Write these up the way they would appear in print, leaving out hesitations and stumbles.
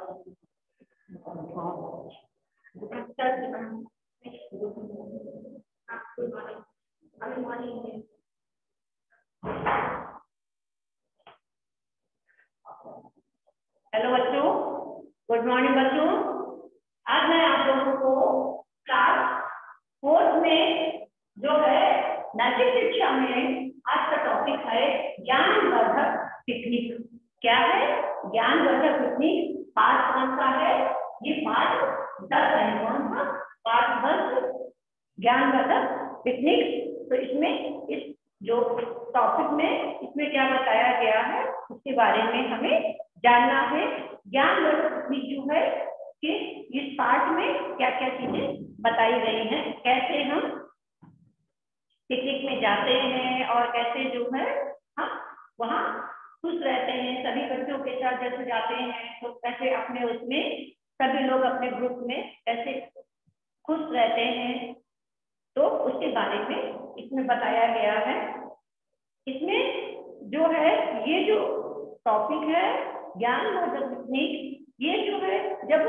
Hello बच्चों, good morning बच्चों। आज मैं आप लोगों को क्लास 4 में जो है नैतिक शिक्षा में आज का टॉपिक है ज्ञानवर्धक पिकनिक। क्या है ज्ञानवर्धक पिकनिक? पार्ट कौन सा है? ये पार्ट 10 है। कौन सा पार्ट? 10 ज्ञानवर्धक पिकनिक। तो इसमें इस जो टॉपिक में इसमें क्या बताया गया है उसके बारे में हमें जानना है। ज्ञानवर्धक पिकनिक जो है कि इस पार्ट में क्या क्या चीजें बताई गई हैं, कैसे हम पिकनिक में जाते हैं और कैसे जो है हम वहाँ खुश रहते हैं। सभी बच्चों के साथ जैसे जाते हैं तो कैसे अपने उसमें सभी लोग अपने ग्रुप में कैसे खुश रहते हैं, तो उसके बारे में इसमें बताया गया है। इसमें जो है ये जो टॉपिक है ज्ञानवर्धक पिकनिक, ये जो है जब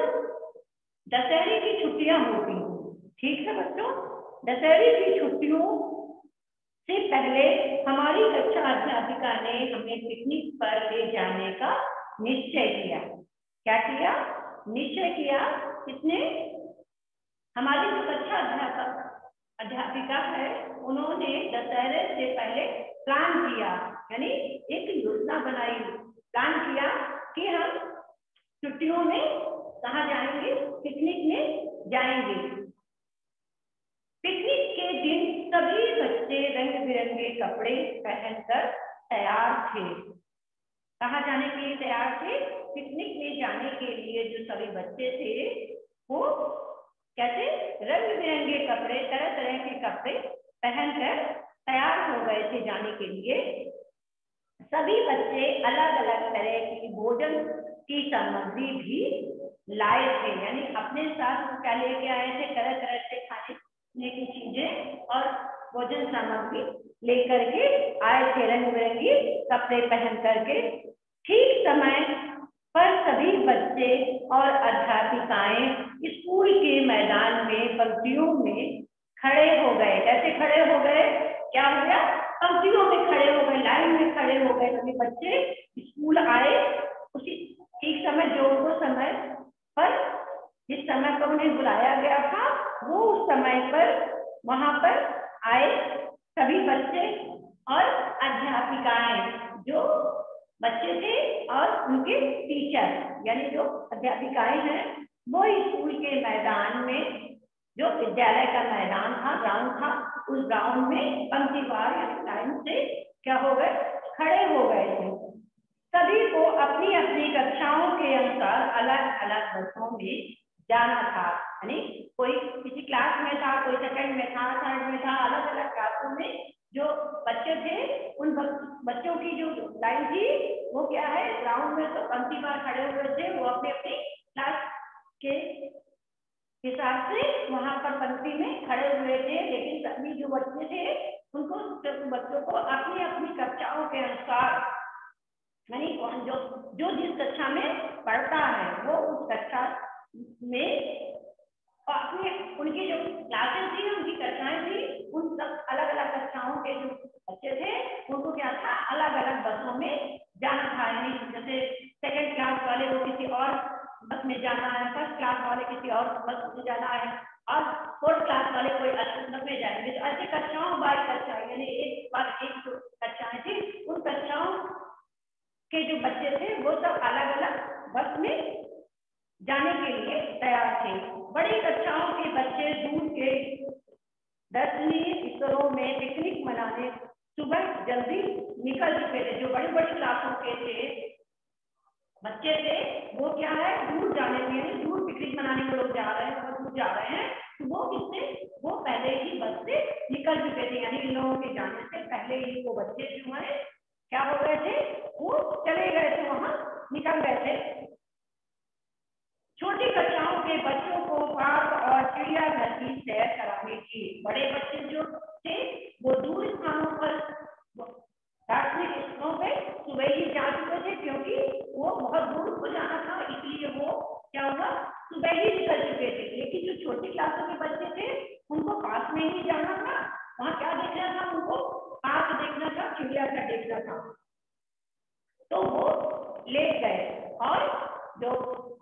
दशहरे की छुट्टियां होती हैं, ठीक है बच्चों, दशहरे की छुट्टियों से पहले हमारी कक्षा अध्यापिका ने हमें पिकनिक पर ले जाने का निश्चय किया। क्या किया? निश्चय किया। किसने? हमारी जो कक्षा अध्यापिका है उन्होंने दशहरे से पहले प्लान किया, यानी एक योजना बनाई, प्लान किया कि हम छुट्टियों में कहाँ जाएंगे? पिकनिक में जाएंगे। पिकनिक के दिन सभी बच्चे रंग बिरंगे कपड़े पहनकर तैयार थे। कहाँ जाने के लिए तैयार थे? पिकनिक में जाने के लिए जो सभी बच्चे थे वो कैसे रंग बिरंगे कपड़े, तरह तरह के कपड़े पहनकर तैयार हो गए थे जाने के लिए। सभी बच्चे अलग अलग तरह की भोजन की सामग्री भी लाए थे, यानी अपने साथ क्या लेके आए थे? तरह तरह से खाने की चीजें और भोजन सामग्री लेकर के आए थे, रंग बिरंगी कपड़े पहन करके। ठीक समय पर सभी बच्चे और अध्यापिकाएं स्कूल के मैदान में पंक्तियों में खड़े हो गए। कैसे खड़े हो गए? क्या हो गया? पंक्तियों में खड़े हो गए, लाइन में खड़े हो गए। सभी बच्चे स्कूल आए उसी ठीक समय, जो उनको समय पर जिस समय पर उन्हें बुलाया गया था वो उस समय पर वहां पर आए सभी बच्चे और अध्यापिकाएं। जो बच्चे थे और उनके टीचर यानी जो अध्यापिकाएं हैं वो स्कूल के मैदान में, जो विद्यालय का मैदान था, ग्राउंड था, उस ग्राउंड में पंक्तिवार यानी लाइन से क्या हो गए? खड़े हो गए थे। सभी को अपनी अपनी कक्षाओं के अनुसार अलग अलग बसों में जाना था, यानी कोई किसी क्लास में था, कोई सेकंड में था, थर्ड में था, अलग अलग क्लासों में जो बच्चे थे उन बच्चों की जो लाइन थी वो क्या है? ग्राउंड में तो पंक्तिवार खड़े हुए थे, वो अपने अपनी क्लास के हिसाब से वहां पर पंक्ति में खड़े हुए थे। लेकिन सभी जो बच्चे थे उनको बच्चों को अपनी अपनी कक्षाओं के अनुसार, यानी जो जिस कक्षा में पढ़ता है वो उस कक्षा में अपने उनकी जो क्लासेस थी, उनकी कक्षाएं थी, उन सब अलग अलग कक्षाओं के जो बच्चे थे उनको क्या था? अलग अलग बसों में जाना था। यानी जैसे सेकंड क्लास वाले वो किसी और बस में जाना है, फर्स्ट क्लास वाले किसी और बस में जाना है और फोर्थ क्लास वाले कोई अलग बस में जाएंगे। तो ऐसे कक्षाओं बाय कक्षा, यानी एक बार एक जो कक्षाएं थी उन कक्षाओं के जो बच्चे थे वो सब अलग अलग बस में जाने के लिए तैयार थे। बड़ी कक्षाओं के बच्चे दूर के दर्शनीय स्थलों में पिकनिक मनाने सुबह जल्दी निकल चुके थे। जो बड़ी बड़ी क्लासों के थे बच्चे थे वो क्या है? दूर जाने के लिए, दूर पिकनिक मनाने को लोग जा रहे हैं, बहुत दूर जा रहे हैं, तो वो किससे? वो पहले ही बस से निकल चुके थे, यानी इन लोगों के जाने से पहले ही वो बच्चे जो है क्या हो गए थे? वो चले गए थे, वहां निकल गए थे। छोटी कक्षाओं के बच्चों को पार्क और चिड़ियाघर की सैर कराने की, बड़े बच्चे जो थे वो दूर स्थानों पर दार्शनिक स्थलों पे सुबह ही जा चुके थे, क्योंकि वो बहुत दूर को जाना था, इसलिए वो क्लासों के बच्चे थे उनको पास में ही जाना था, वहां क्या देखना था, उनको पास देखना था, चिड़ियाघर देखना था। तो वो लेट गए और जो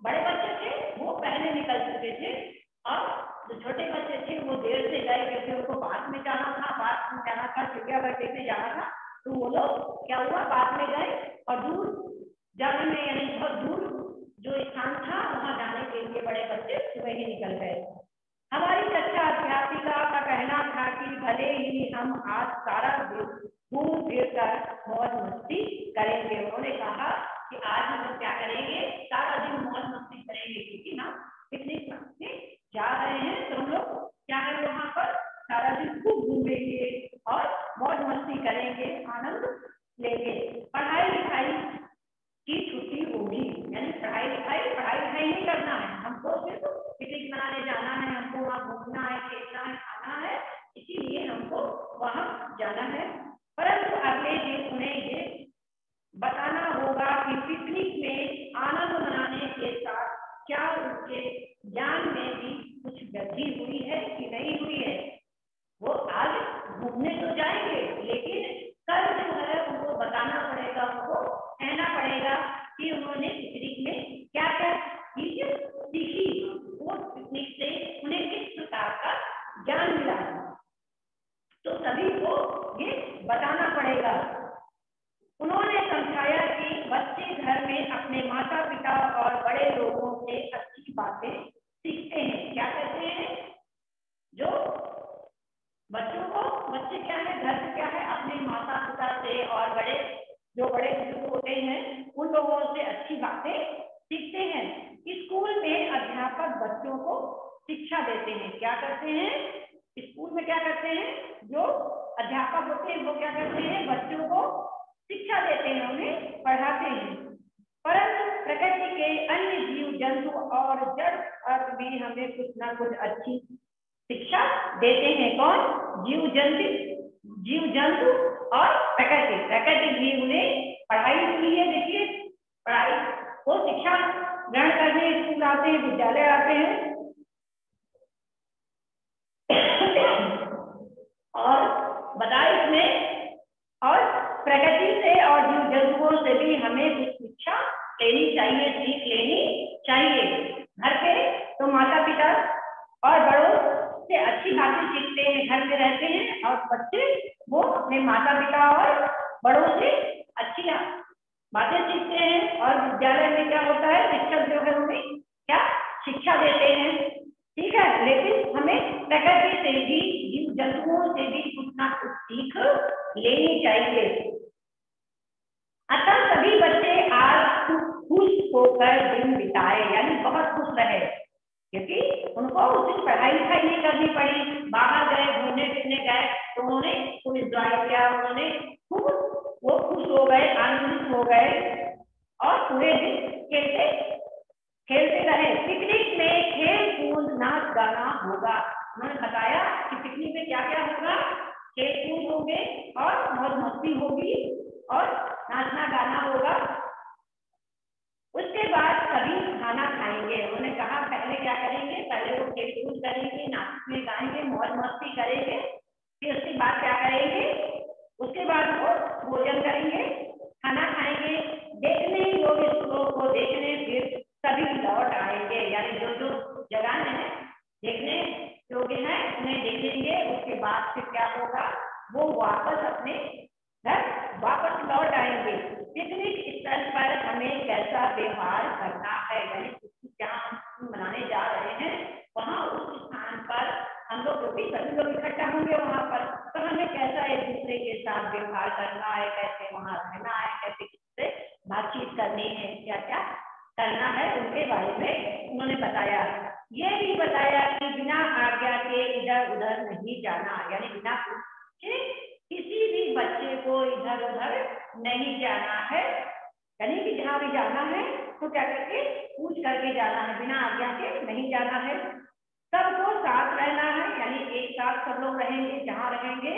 बड़े बच्चे थे वो पहले निकल चुके थे और जो छोटे बच्चे थे वो देर से गए क्योंकि उनको पास में जाना था, पास में जाना था, चिड़ियाघर देखने जाना था। तो वो लोग क्या हुआ, पास में गए और दूर जाने में यानी बहुत दूर जो स्थान था वहां जाने के लिए बड़े बच्चे सुबह ही निकल गए। हमारी कक्षा अध्यापिका का कहना था कि भले ही हम आज सारा दिन घूम फिर कर मौज मस्ती करेंगे। उन्होंने कहा कि आज हम क्या करेंगे, सारा दिन मौज मस्ती करेंगे क्योंकि हम पिकनिक में जा रहे हैं। तो हम लोग क्या है वहां पर सारा दिन खूब घूमेंगे और मौज मस्ती करेंगे, आनंद लेंगे। पढ़ाई लिखाई की छुट्टी होगी, यानी पढ़ाई लिखाई नहीं करना है, हमको सिर्फ पिकनिक मनाने जाना है, हमको वहाँ घूमना है, खेलना है, खाना है, इसीलिए हमको वहाँ जाना है। परंतु अगले दिन उन्हें ये बताना होगा कि पिकनिक में आनंद मनाने के साथ क्या उनके ज्ञान में भी कुछ वृद्धि हुई है कि नहीं हुई है। वो आज घूमने तो जाएंगे लेकिन कल जो है उनको बताना पड़ेगा, उनको कहना पड़ेगा कि उन्होंने पिकनिक में क्या क्या चीज सीखी, वो पिकनिक से उन्हें किस प्रकार का ज्ञान मिला, तो सभी को ये बताना पड़ेगा। उन्होंने समझाया कि बच्चे घर में अपने माता पिता और बड़े लोगों से अच्छी बातें सीखते हैं। क्या कहते हैं, जो बच्चों को, बच्चे क्या है घर में क्या है अपने माता पिता से और जो बड़े बुजुर्ग होते हैं उन लोगों से अच्छी बातें सीखते हैं। स्कूल में अध्यापक बच्चों को शिक्षा देते हैं। क्या करते हैं, स्कूल में क्या करते हैं, जो अध्यापक होते हैं वो क्या करते हैं, बच्चों को शिक्षा देते हैं, उन्हें पढ़ाते हैं। परंतु प्रकृति के अन्य जीव जंतु और जड़ अर्थ भी हमें कुछ ना कुछ अच्छी शिक्षा देते हैं। कौन, जीव जंतु और प्रकृति जीव ने पढ़ाई की है। देखिए पढ़ाई को शिक्षा ग्रहण करने स्कूल आते हैं, विद्यालय आते हैं और बताए इसमें, और प्रकृति से और जीव जंतुओं से भी हमें कुछ शिक्षा लेनी चाहिए, सीख लेनी चाहिए। घर पे तो माता पिता और बड़ों से अच्छी बातें सीखते हैं, घर में रहते हैं और बच्चे वो अपने माता पिता और बड़ों से अच्छी बातें सीखते हैं। और विद्यालय में क्या होता है, शिक्षक जो है उन्हें क्या शिक्षा देते हैं, ठीक है। लेकिन हमें प्रकृति से भी जीव जंतुओं से भी कुछ ना कुछ सीख लेनी चाहिए। अतः सभी बच्चे आज खुश होकर दिन बिताए, यानी बहुत खुश रहे क्योंकि उनको उस दिन पढ़ाई लिखाई नहीं करनी पड़ी, बाहर गए, घूमने फिरने गए तो उन्होंने खूब एंजॉय किया, उन्होंने खूब वो खुश हो गए, आनंदित हो गए और पूरे दिन खेलते रहे। पिकनिक में खेल कूद नाच गाना होगा। उन्होंने बताया कि पिकनिक में क्या क्या होगा, खेल कूद होंगे और मौज मस्ती होगी और नाचना गाना होगा। उसके बाद सभी खाना खाएंगे। उन्होंने कहा पहले क्या करेंगे, पहले वो खेल कूद करेंगे, नाचने गाएंगे, मौज मस्ती करेंगे, फिर उसके बाद क्या करेंगे, उसके बाद वो भोजन करेंगे, खाना खाएंगे, देखने योग्य स्थलों को देखने फिर सभी लौट आएंगे। यानी जो जो जगह है देखने योग्य है उन्हें देखेंगे, उसके बाद फिर क्या होगा, वो वापस अपने घर वापस लौट आएंगे। पिकनिक स्थल पर हमें कैसा व्यवहार करना है, यानी जहाँ हम मनाने जा रहे हैं वहाँ उस स्थान पर हम लोग क्योंकि सभी लोग इकट्ठा होंगे वहाँ पर, तो हमें कैसा एक दूसरे के साथ व्यवहार करना है, कैसे वहाँ रहना है, कैसे किससे बातचीत करनी है, क्या क्या करना है, उनके बारे में उन्होंने बताया। ये भी बताया कि बिना आज्ञा के इधर उधर नहीं जाना, यानी बिना किसी भी बच्चे को इधर उधर नहीं जाना है, यानी कि जहाँ भी जाना है तो क्या करके पूछ करके जाना है, बिना आज्ञा के नहीं जाना है। सबको साथ रहना है, यानी एक साथ सब लोग रहेंगे, जहाँ रहेंगे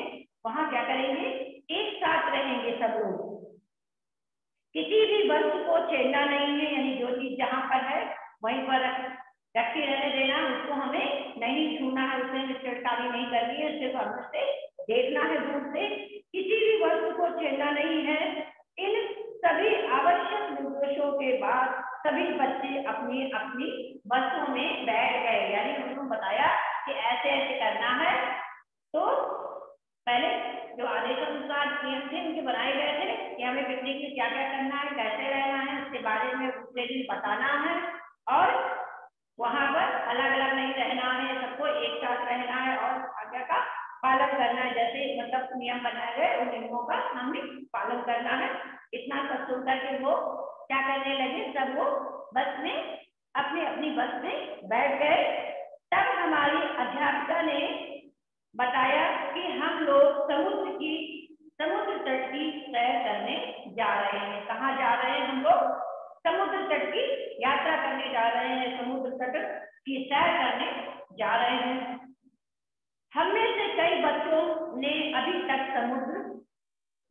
वहाँ क्या करेंगे, एक साथ रहेंगे सब लोग। किसी भी वस्तु को छेड़ना नहीं है, यानी जो चीज जहाँ पर है वहीं पर रखी रहने देना, उसको हमें नहीं नकारात्मक नहीं करनी है, सिर्फ हमें से देखना है दूर से, किसी भी वस्तु को छेड़ना नहीं है। इन सभी आवश्यक निर्देशों के बाद सभी बच्चे अपनी अपनी बसों में बैठ गए। यानी उन्होंने बताया कि ऐसे ऐसे करना है। तो पहले जो आदेशानुसार नियम थे उनके बनाए गए थे कि हमें पिकनिक में क्या क्या करना है, कैसे रहना है, उसके बारे में दूसरे दिन बताना है और वहां पर अलग अलग नहीं रहना है, सबको एक साथ रहना है और आज्ञा का पालन करना है। जैसे मतलब नियम बनाए गए उन नियमों का हमें पालन करना है। इतना सब सुन करके वो क्या करने लगे, सब वो बस में अपनी अपनी बस में बैठ गए। तब हमारी अध्यापिका ने बताया कि हम लोग समुद्र तट की सैर करने जा रहे हैं। कहाँ जा रहे हैं हम लोग? समुद्र तट की यात्रा करने जा रहे हैं, समुद्र तट की सैर करने जा रहे हैं। हम में से कई बच्चों ने अभी तक समुद्र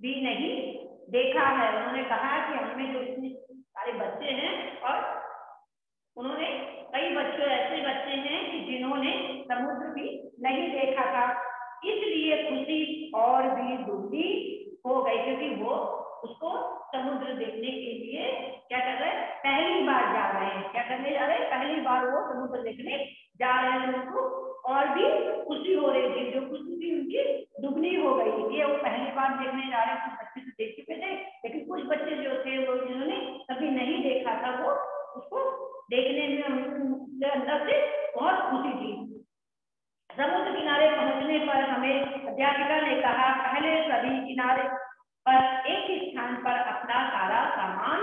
भी नहीं देखा है। उन्होंने कहा कि हमें जो इतने सारे बच्चे हैं और उन्होंने कई बच्चे ऐसे बच्चे हैं कि जिन्होंने समुद्र भी नहीं देखा था। इसलिए खुशी और भी दुगनी हो गई क्योंकि वो उसको समुद्र देखने के लिए क्या कर रहे हैं, पहली बार जा रहे हैं। क्या करने जा रहे हैं? पहली बार वो समुद्र देखने जा रहे हैं। उनको और भी खुशी हो रही थी, जो खुशी थी उनकी दुगनी हो गई। ये वो पहली बार देखने जा रहे हैं। कुछ बच्चे तो देख चुके थे लेकिन कुछ बच्चे जो थे वो जिन्होंने कभी नहीं देखा था वो उसको देखने में उनके अंदर से बहुत खुशी थी। समुद्र किनारे पहुंचने पर हमें अध्यापिका ने कहा पहले सभी किनारे पर एक ही स्थान पर अपना सारा सामान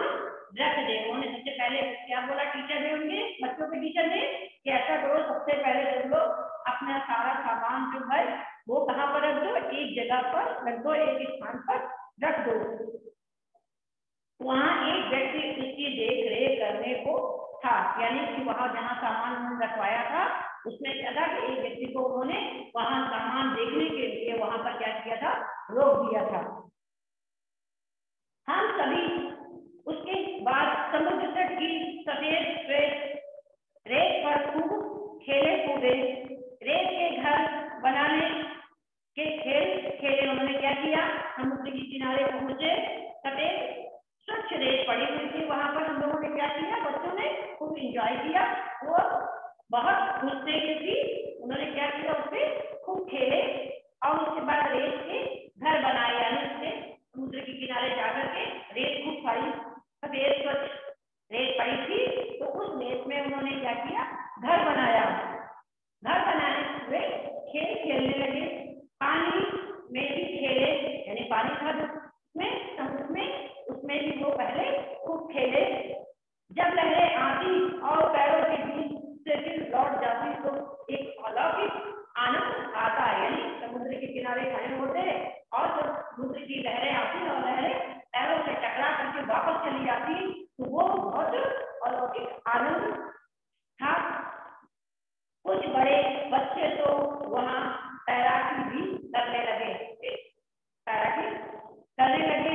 रख दे। उन्होंने सबसे पहले क्या बोला टीचर ने, उनके बच्चों के टीचर ने कि ऐसा करो, सबसे पहले तुम लोग अपना सारा सामान जो है वो कहाँ पर रख दो, एक जगह पर रख दो, एक स्थान पर रख दो। वहां एक व्यक्ति उसकी देख रेख करने को था। यानी कि वहां जहां सामान उन्होंने रखवाया था उसमें क्या था कि एक व्यक्ति को उन्होंने वहां सामान देखने के लिए वहां पर क्या किया था, रोक दिया था। हम सभी उसके बाद समुद्र तट की सफेद रेत पर खूब खेले कूदे। रेत के घर बनाने के खेल खेले। उन्होंने क्या किया, समुद्र के किनारे पहुंचे, सफेद स्वच्छ रेत पड़ी हुई थी वहां पर। हम लोगों ने क्या किया, बच्चों ने खूब इंजॉय किया। वो बहुत खुश थे क्योंकि उन्होंने क्या किया, उससे खूब खेले और उसके बाद रेत के घर बनाए। यानी उससे समुद्र के किनारे जाकर के रेत खूब पड़ी, सफेद स्वच्छ रेत पड़ी थी तो उस रेत में उन्होंने क्या किया, घर बनाया। घर बनाने हुए खेल खेलने लगे, पानी में भी खेले। यानी पानी था जो में समुद्र में उसमें भी वो पहले खूब खेले। जब लहरें आती और पैरों के बीच से फिर लौट जाती तो एक अलौकिक आनंद आता है। यानी समुद्र के किनारे खड़े होते और जब समुद्र की लहरें आती और लहरें पैरों से टकरा करके वापस चली जाती तो वो बहुत अलौकिक आनंद था। कुछ बड़े बच्चे तो वहां तैराकी भी करने लगे,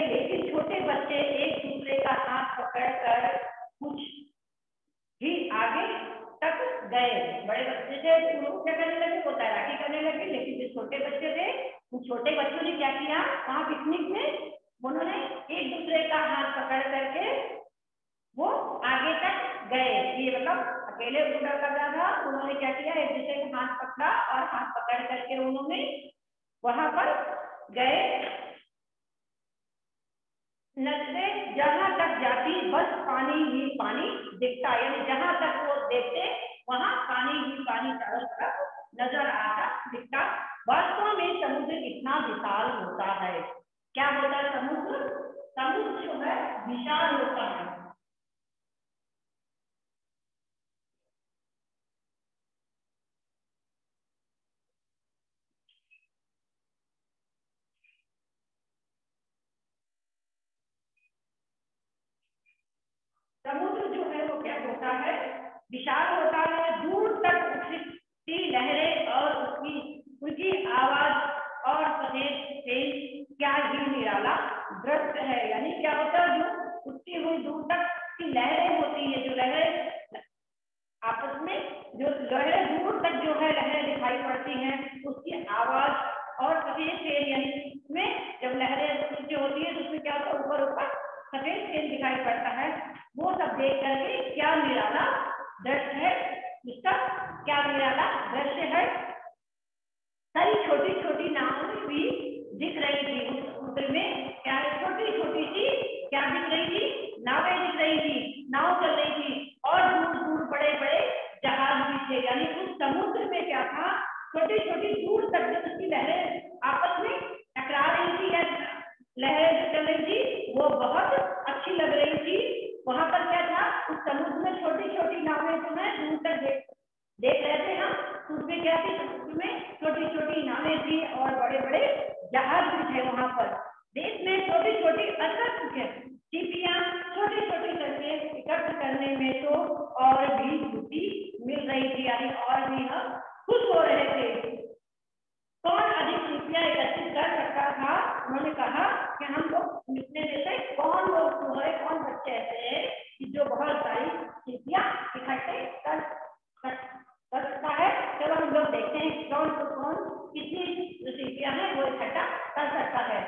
लेकिन छोटे बच्चे एक दूसरे का हाथ पकड़कर कुछ ही आगे तक गए। बड़े बच्चे थे वो क्या करने लगे, वो तैराकी करने लगे, लेकिन जो छोटे बच्चे थे उन छोटे बच्चों ने क्या किया, वहां पिकनिक में उन्होंने एक दूसरे का हाथ पकड़ करके वो आगे तक गए। ये मतलब अकेले उतर कर रहा था, उन्होंने क्या किया, एक दूसरे का हाथ पकड़ा और हाथ पकड़ करके उन्होंने वहां पर गए। नजरें जहां तक जाती बस पानी ही पानी दिखता। यानी जहां तक वो देखते वहां पानी ही पानी चारों तरफ नजर आता दिखता। वास्तव में समुद्र कितना विशाल होता है। क्या होता है समुद्र? समुद्र जो है विशाल होता है। समुद्र जो है वो क्या होता है, विशाल होता है। दूर तक उठती लहरें और उनकी आवाज और सफेद तेज क्या ही निराला दृश्य है। यानी क्या होता है, जो उठती हुई दूर तक की लहरें होती है, जो लहरें आपस में जो लहरें दूर तक जो है लहरें दिखाई पड़ती हैं उसकी आवाज और सफेद फेन यानी में जब लहरें जो होती है तो उसमें क्या होता है, ऊपर ऊपर सफेद फेन दिखाई पड़ता है। वो सब देख करके क्या निराला दृश्य है, इसका क्या निराला दृश्य है। सारी छोटी छोटी नावें भी दिख रही थी उस समुद्र में। क्या है, छोटी छोटी सी क्या दिख रही थी, नावें दिख रही थी, नाव चल रही थी और दूर दूर बड़े बड़े जहाज भी थे। यानी उस समुद्र में क्या था, छोटी छोटी दूर तक जब उसकी लहरें आपस में टकरा रही थी या लहरें जो चल रही थी वो बहुत अच्छी लग रही थी। वहां पर क्या था, उस समुद्र में छोटी छोटी नावें जो है दूर तक देख रहे थे हम, उसमें क्या थी, समुद्र में छोटी छोटी नावें थी और बड़े बड़े जहाज भी थे। वहां पर देश में छोटी छोटी असंख्य सीपियां छोटी छोटी करके इकट्ठ करने में तो और भी खुशी मिल रही थी, यानी और भी हम खुश हो रहे थे। कौन अधिक सीपियां एकत्रित कर सकता था। उन्होंने कहा कि हम लोग मिलने जैसे कौन लोग जो है, कौन बच्चे ऐसे हैं कि जो बहुत सारी सीपियां इकट्ठे कर सकता है। चलो हम लोग देखते हैं कौन कितनी सीपियां हैं वो इकट्ठा कर सकता है।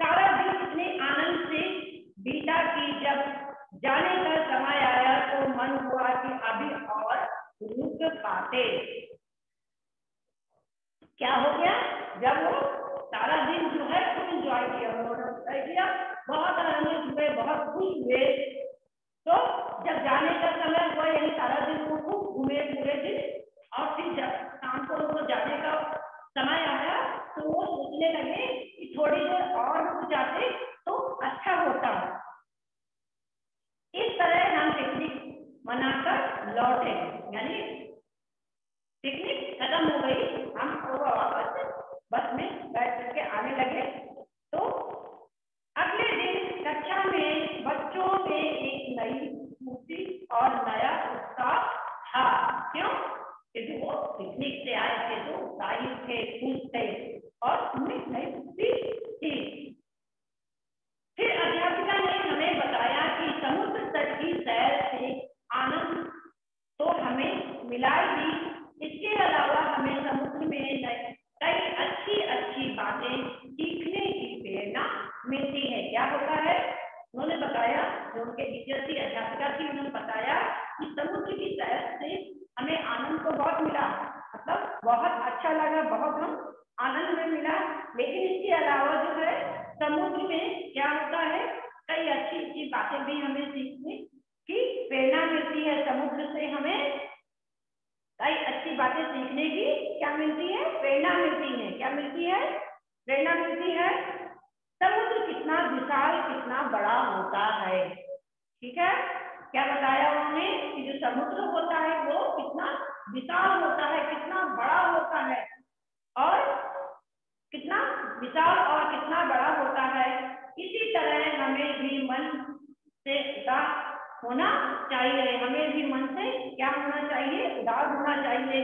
सारा दिन इतने आनंद से बीता कि जब जाने का समय आया तो मन हुआ कि अभी और रुक पाते। क्या हो गया, जब वो सारा दिन जो है खूब इंजॉय किया, उन्होंने बहुत आनंदित हुए, बहुत खुश हुए। तो जब जाने का समय हुआ यानी सारा दिन वो खूब घूमे पूरे दिन, और फिर जब शाम को उनको जाने का समय आया तो वो सोचने लगे कि थोड़ी देर और रुक जाते तो अच्छा होता। इस तरह हम पिकनिक मनाकर लौटे, यानी पिकनिक खत्म हो गई, हम वापस बस में बैठ करके आने लगे। तो अगले दिन कक्षा में बच्चों में एक नई स्फूर्ति और नया उत्साह था। क्यों, क्योंकि वो पिकनिक से आए थे तो उत्साहित थे, खुश थे और उनमें नई स्फूर्ति थी। फिर अध्यापिका ने हमें बताया कि समुद्र तट की सैर से आनंद तो हमें मिला ही, इसके अलावा हमें समुद्र में कई अच्छी अच्छी बातें सीखने की प्रेरणा मिलती है। क्या होता है, उन्होंने बताया, जो उनके टीचर थी, अध्यापिका थी, उन्होंने बताया कि समुद्र की सैर से हमें आनंद तो बहुत मिला, मतलब बहुत अच्छा लगा, बहुत हम आनंद में मिला, लेकिन इसके अलावा जो है समुद्र में क्या होता है, कई अच्छी अच्छी बातें भी हमें सीखने की प्रेरणा मिलती है। समुद्र से हमें कई अच्छी बातें सीखने की क्या मिलती है, प्रेरणा मिलती है। क्या मिलती है, प्रेरणा मिलती है। समुद्र कितना विशाल, कितना बड़ा होता है। ठीक है, क्या बताया उन्होंने कि जो समुद्र होता है वो कितना विशाल होता है, कितना बड़ा होता है, और कितना विशाल और कितना बड़ा होता है। इसी तरह हमें भी मन से उदार होना चाहिए, हमें भी मन से क्या होना चाहिए, उदार होना चाहिए।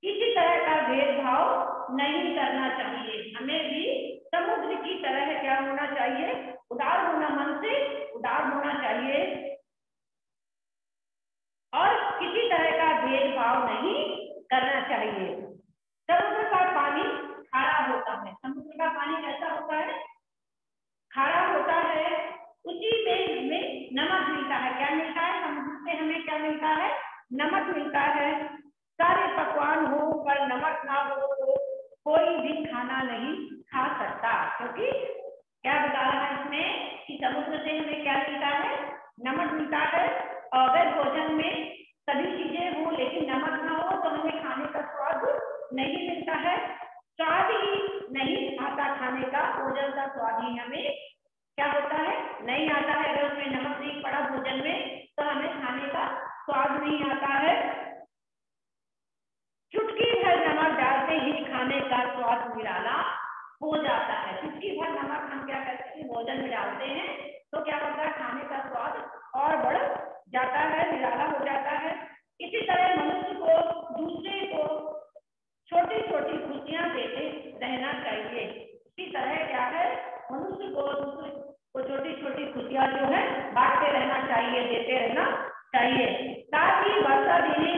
किसी तरह का भेदभाव नहीं करना चाहिए, हमें भी समुद्र की तरह क्या होना चाहिए, उदार होना, मन से उदार होना चाहिए और किसी तरह का भेदभाव नहीं करना चाहिए। समुद्र का पानी खारा होता है। समुद्र का पानी कैसा होता है, खारा होता है। उसी में नमक मिलता है। क्या मिलता है, समुद्र से हमें क्या मिलता है, नमक मिलता है। सारे पकवान हो पर नमक ना हो तो कोई भी खाना नहीं खा सकता, क्योंकि क्या बता रहा है इसमें कि समुद्र से हमें क्या मिलता है, नमक मिलता है। अगर भोजन में सभी चीजें हो लेकिन नमक ना हो तो हमें खाने का स्वाद नहीं मिलता है, स्वाद ही नहीं आता खाने का, भोजन का स्वाद ही हमें क्या होता है, नहीं आता है। अगर उसमें नमक नहीं पड़ा भोजन में तो हमें खाने का स्वाद नहीं आता है। चुटकी भर नमक डालते ही खाने का स्वाद निराला हो जाता है। चुटकी भर नमक हम क्या करते हैं, भोजन में डालते हैं तो क्या होता है, खाने का स्वाद और बढ़ जाता है, निराला हो जाता है। इसी तरह मनुष्य को दूसरे को छोटी छोटी खुशियां देते रहना चाहिए। इसी तरह क्या है, मनुष्य को दूसरे को छोटी छोटी खुशियां जो है बांटते रहना चाहिए, देते रहना चाहिए, ताकि वर्षा देने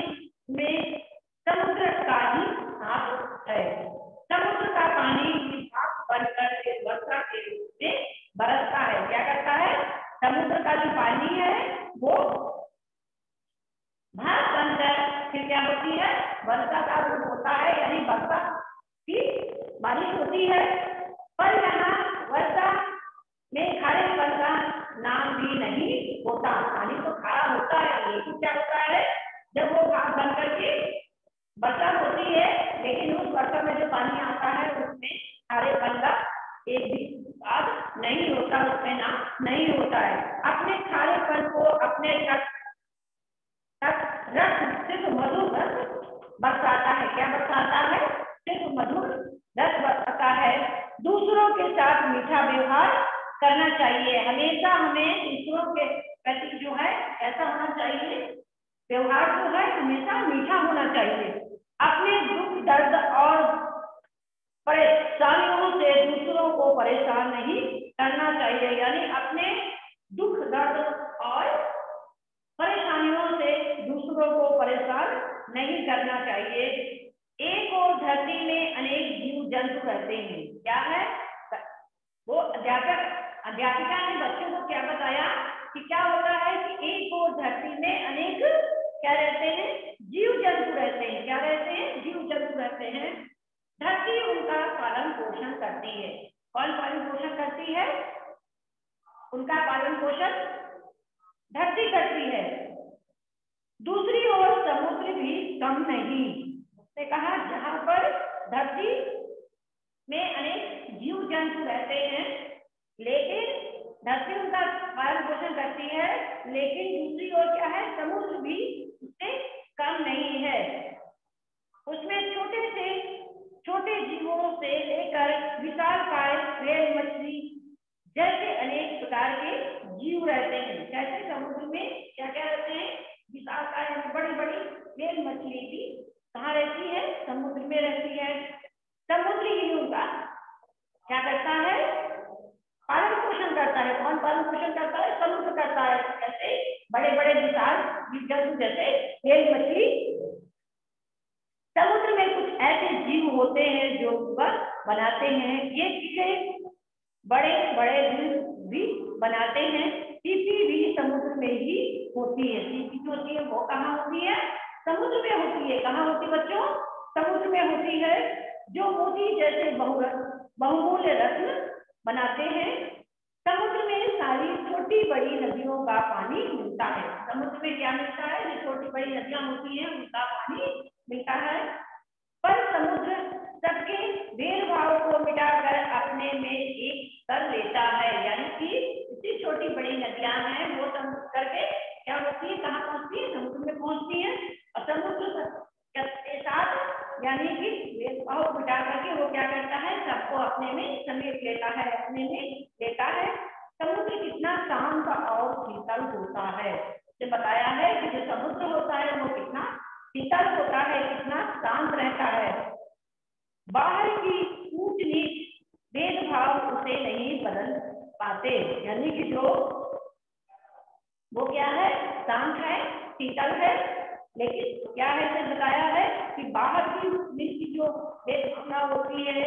में समुद्र का ही हाथ है। होती है, पर यहाँ वर्षा में खारेपन का नाम भी नहीं होता। पानी तो खारा होता है, लेकिन क्या होता है जब वो घास बन करके वर्षा होती है, लेकिन उस वर्षा में जो पानी आता है उसमें खारेपन का एक भी स्वाद नहीं होता, उसमें नाम नहीं होता है। अपने खारेपन को अपने रस सिर्फ मधुर रस बरसाता है। क्या बरसाता है? सिर्फ मधुर रस बरसाता है। दूसरों के साथ मीठा व्यवहार करना चाहिए। हमेशा हमें दूसरों के प्रति जो है ऐसा होना चाहिए, व्यवहार जो है हमेशा मीठा होना चाहिए। अपने दुख दर्द और परेशानियों से दूसरों को परेशान नहीं करना चाहिए। यानी अपने दुख दर्द और परेशानियों से दूसरों को परेशान नहीं करना चाहिए। एक और धरती में अनेक जीव जंतु रहते हैं। क्या है वो अध्यापिका ने बच्चों को क्या बताया कि क्या होता है कि एक और धरती में अनेक क्या रहते हैं? जीव जंतु रहते हैं। क्या रहते हैं? जीव जंतु रहते हैं। धरती उनका पालन पोषण करती है। कौन पालन पोषण करती है? उनका पालन पोषण धरती करती है। दूसरी ओर समुद्र भी कम नहीं। उसने कहा जहां पर धरती में अनेक जीव जंतु रहते हैं, लेकिन धरती उनका पालन पोषण करती है, लेकिन दूसरी ओर क्या है? समुद्र भी उससे कम नहीं है। उसमें छोटे जीवों से लेकर विशालकाय व्हेल मछली जैसे अनेक प्रकार के जीव रहते हैं। जैसे समुद्र में क्या क्या रहते हैं? विशालकाय बड़ी बड़ी व्हेल मछली भी कहाँ रहती है? समुद्र में रहती है। समुद्री जीवों का क्या करता है? पालन पोषण करता है। कौन पालन पोषण करता है? समुद्र करता है। जैसे बड़े बड़े विशाल जंतु जैसे व्हेल मछली। समुद्र में कुछ ऐसे जीव होते हैं जो वह बनाते हैं। ये कीड़े बड़े बड़े भी बनाते हैं। सीपी भी समुद्र में ही होती है। सीपी जो होती है वो कहाँ होती है? समुद्र में होती है। कहाँ होती बच्चों? समुद्र में होती है। जो मोती जैसे बहुमूल्य रत्न बनाते हैं। समुद्र में सारी छोटी बड़ी नदियों का पानी मिलता है। समुद्र में क्या मिलता है? जो छोटी बड़ी नदियां होती हैं उनका पानी मिलता है। पर समुद्र सबके भेदभाव को मिटाकर अपने में एक कर लेता है। यानी कि इतनी छोटी बड़ी नदियां हैं वो समुद्र करके क्या होती है? कहाँ पहुंचती है? समुद्र में पहुंचती है। और समुद्र के साथ यानी कि भेदभाव मिटा करके वो क्या करता है? सबको अपने में समेट लेता है, अपने में लेता है। समुद्र कितना शांत और शीतल होता है। जो बताया है कि जो समुद्र होता है वो कितना शीतल होता है, कितना शांत रहता है। बाहर की ऊंच नीच भेदभाव उसे नहीं बदल पाते। यानी कि जो वो क्या है? शांत है, शीतल है, लेकिन क्या है इसे बताया है कि बाहर की नीच जो भेदभावना होती है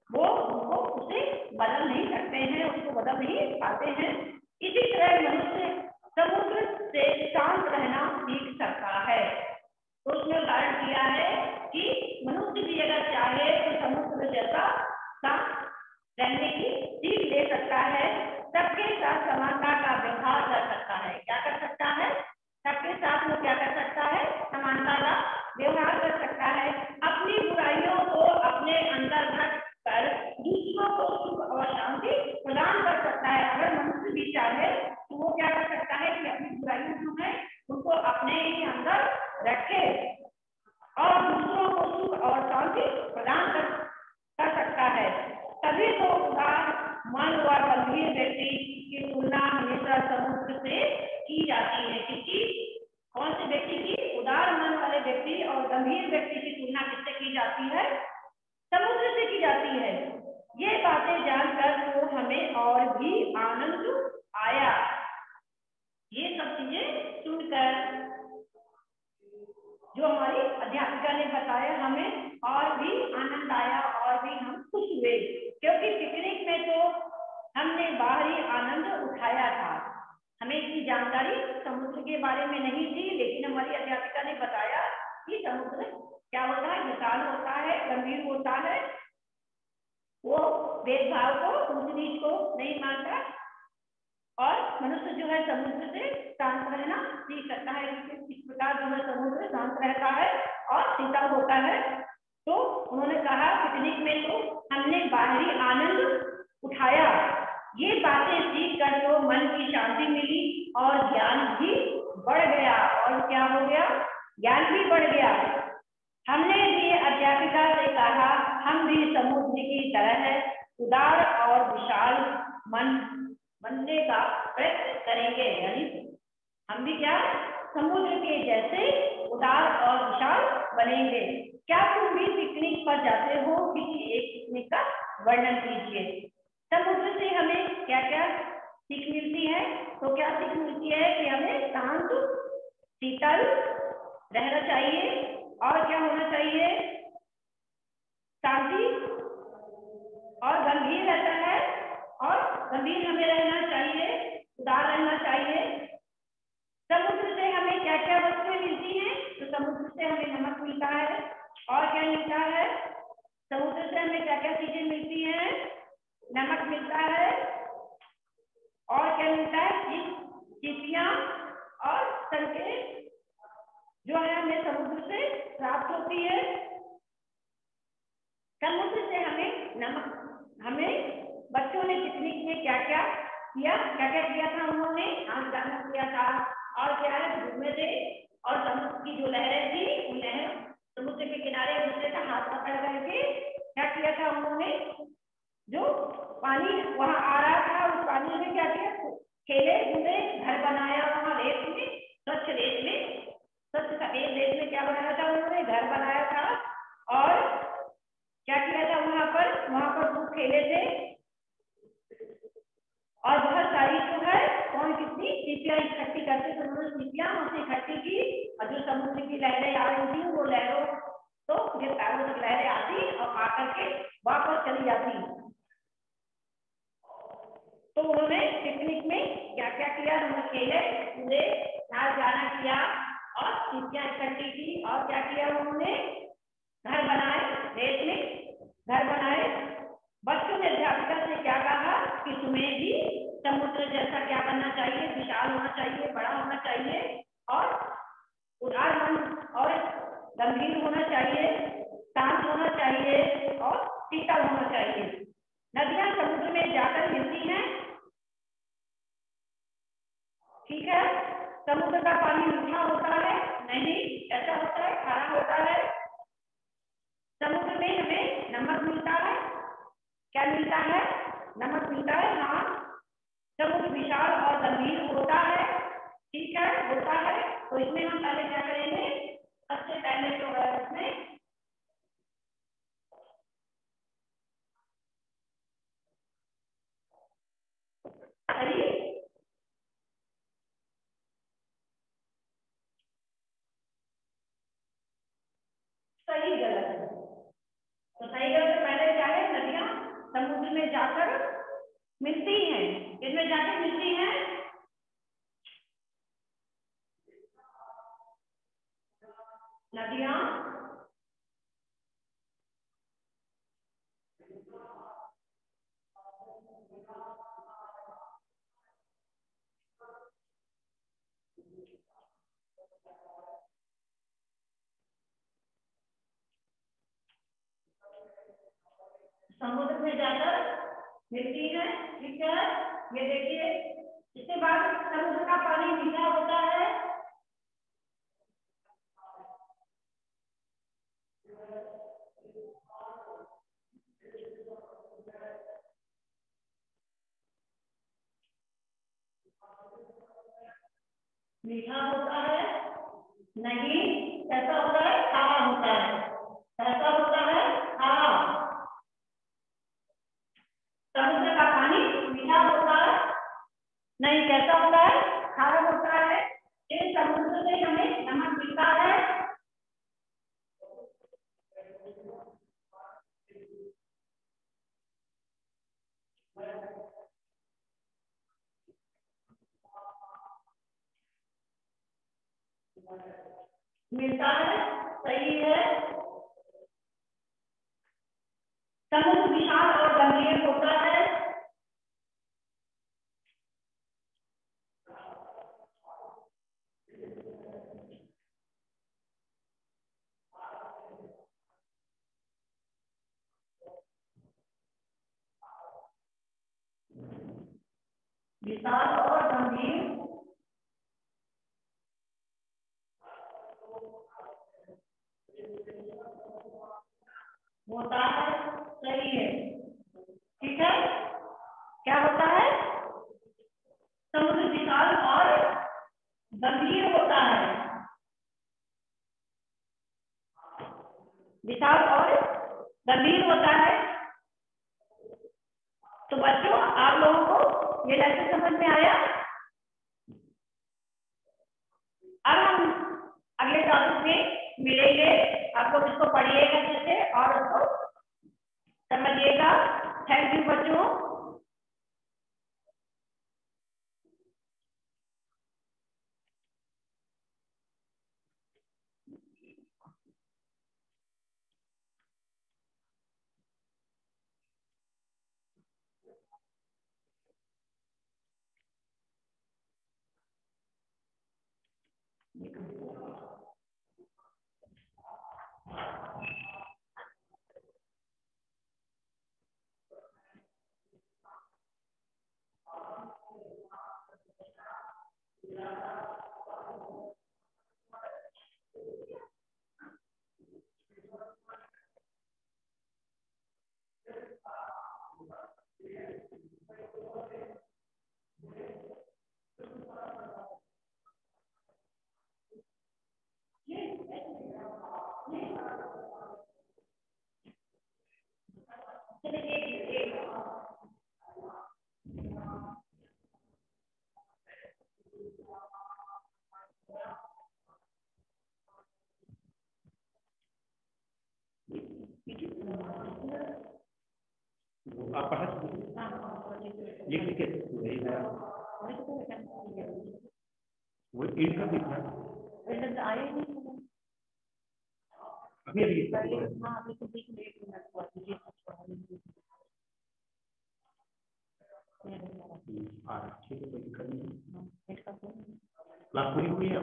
वो उनको उसे बदल नहीं सकते हैं, उसको बदल नहीं पाते हैं। इसी तरह मनुष्य समुद्र से शांत रहना सीख सकता है। तो उसने उदाहरण दिया है कि मनुष्य भी अगर चाहे तो समुद्र जैसा शांत रहने की सीख ले सकता है। सबके साथ समानता का व्यवहार कर सकता है। क्या कर सकता है? सबके साथ वो क्या कर सकता है? समानता का व्यवहार कर सकता है। अपनी बुराइयों को अपने अंदर रख कर दूसरों को सुख और शांति प्रदान कर सकता है। अगर मनुष्य भी चाहे तो वो क्या कर सकता है कि अपनी बुराइयों जो है उनको अपने ही अंदर रखे और दूसरों को सुख और शांति प्रदान कर सकता है। तभी तो उदार मन व गंभीर व्यक्ति की तुलना हमेशा समुद्र से की जाती है। क्योंकि कौन से व्यक्ति की? उदार मन वाले व्यक्ति और गंभीर व्यक्ति की तुलना किससे की जाती है? समुद्र से की जाती है। ये बातें जानकर तो हमें और भी आनंद आया। ये सब चीजें सुनकर जो हमारी अध्यापिका ने बताया हमें और भी आनंद आया और भी हम खुश हुए। क्योंकि पिकनिक में तो हमने बाहरी आनंद उठाया था। हमें इसकी जानकारी समुद्र के बारे में नहीं थी, लेकिन हमारी अध्यापिका ने बताया कि समुद्र क्या होता है? विशाल होता है, गंभीर होता है, वो भेदभाव को, ऊंच नीच को नहीं मानता और मनुष्य जो है समुद्र से शांत रहना सीख सकता है। इस प्रकार जो है समुद्र शांत रहता है और शीतल होता है। तो उन्होंने कहा पिकनिक में तो हमने बाहरी आनंद उठाया, ये बातें सीख कर तो मन की शांति मिली और ज्ञान भी बढ़ गया। और क्या हो गया? ज्ञान भी बढ़ गया। हमने भी अध्यापिका से कहा हम भी समुद्र की तरह है उदार और विशाल मन बनने का प्रयत्न करेंगे। यानी हम भी क्या समुद्र के जैसे उदार और विशाल बनेंगे। क्या तुम भी पिकनिक पर जाते हो? किसी एक पिकनिक का वर्णन कीजिए। समुद्र से हमें क्या क्या सीख मिलती है? तो क्या सीख मिलती है कि हमें शांत शीतल रहना चाहिए और क्या होना चाहिए? शांति और गंभीर रहता है और गंभीर हमें रहना चाहिए, उदार रहना चाहिए। समुद्र से हमें क्या क्या वस्तुएं मिलती हैं? तो समुद्र से हमें नमक मिलता है और क्या मिलता है? समुद्र से हमें क्या क्या चीजें मिलती हैं? नमक मिलता है और क्या मिलता है? चींटियां और संकेत जो है हमें समुद्र से प्राप्त होती है। समुद्र से हमें नमक, हमें बच्चों ने पिकनिक में क्या क्या किया था? उन्होंने आम जाना किया था और क्या है घूमे थे और समुद्र की जो लहरें थी उन लहरों समुद्र के किनारे दूसरे का हाथ पकड़ करके क्या किया था उन्होंने? जो पानी वहां आ रहा था उस पानी में क्या किया? खेले कूदे, घर बनाया वहां रेत में, स्वच्छ रेत में, स्वच्छ सफेद रेत में क्या बनाया था उन्होंने? घर बनाया था। और क्या किया था वहां पर खूब खेले थे और बहुत सारी जो है कौन कितनी सीपियां इकट्ठी करते थे। उन्होंने सीपियां उसे इकट्ठी की और जो समुद्र की लहरें आ रही थी वो लहरों तो जो पैरों तक लहरें आती और आकर के वापस चली जाती। तो उन्होंने पिकनिक में क्या क्या किया? उन्होंने खेले कूदे, नाच गाना किया और सीपियां इकट्ठी की और क्या किया उन्होंने? घर बनाए, रेत में घर बनाए। बच्चों ने अध्यापिका से क्या कहा कि तुम्हें भी समुद्र जैसा क्या बनना चाहिए? विशाल होना चाहिए, बड़ा होना चाहिए और उदार मन और गंभीर होना चाहिए, शांत होना चाहिए और शीतल होना चाहिए। नदियां समुद्र में जाकर मिलती हैं, ठीक है। समुद्र का पानी मीठा होता है? नहीं, ऐसा होता है खारा होता है। समुद्र में हमें नमक मिलता है। क्या मिलता है? नमक मिलता है। हाँ, समुद्र विशाल और गंभीर होता है, ठीक है, होता है। तो इसमें हम पहले क्या करेंगे? सबसे पहले तो है इसमें सही गलत है। तो सही गलत पहले क्या है? नदियां समुद्र में जाकर मिलती हैं। किसमें जाकर मिलती हैं? नदियां समुद्र में जाकर मिलती है, ठीक है। ये देखिए, इसके बाद समुद्र का पानी मीठा होता है। मीठा होता है? नहीं, कैसा होता है? खारा होता है। कैसा होता है? खारा। समुद्र का पानी मीठा होता है? नहीं, कैसा होता है? खारा होता है। इस समुद्र से हमें नमक मिलता है। मिलता है, सही है। समुद्र विशाल और गंभीर होता विशाल और गंभीर होता है। सही है, ठीक है। क्या होता है? समुद्र विशाल और गंभीर होता है। विशाल और गंभीर होता है। तो बच्चों, आप लोगों को ये लेसन समझ में आया? अब हम अगले टॉपिक में मिलेंगे। आप लोग इसको पढ़िएगा जैसे और उसको समझिएगा। थैंक यू बच्चों। आप पढ़ा लिख के वो एड कर दिखा आए नहीं अभी अभी हाँ अभी तो 20 मिनट हुआ ठीक है, कोई दिक्कत नहीं। क्लास पूरी हुई है।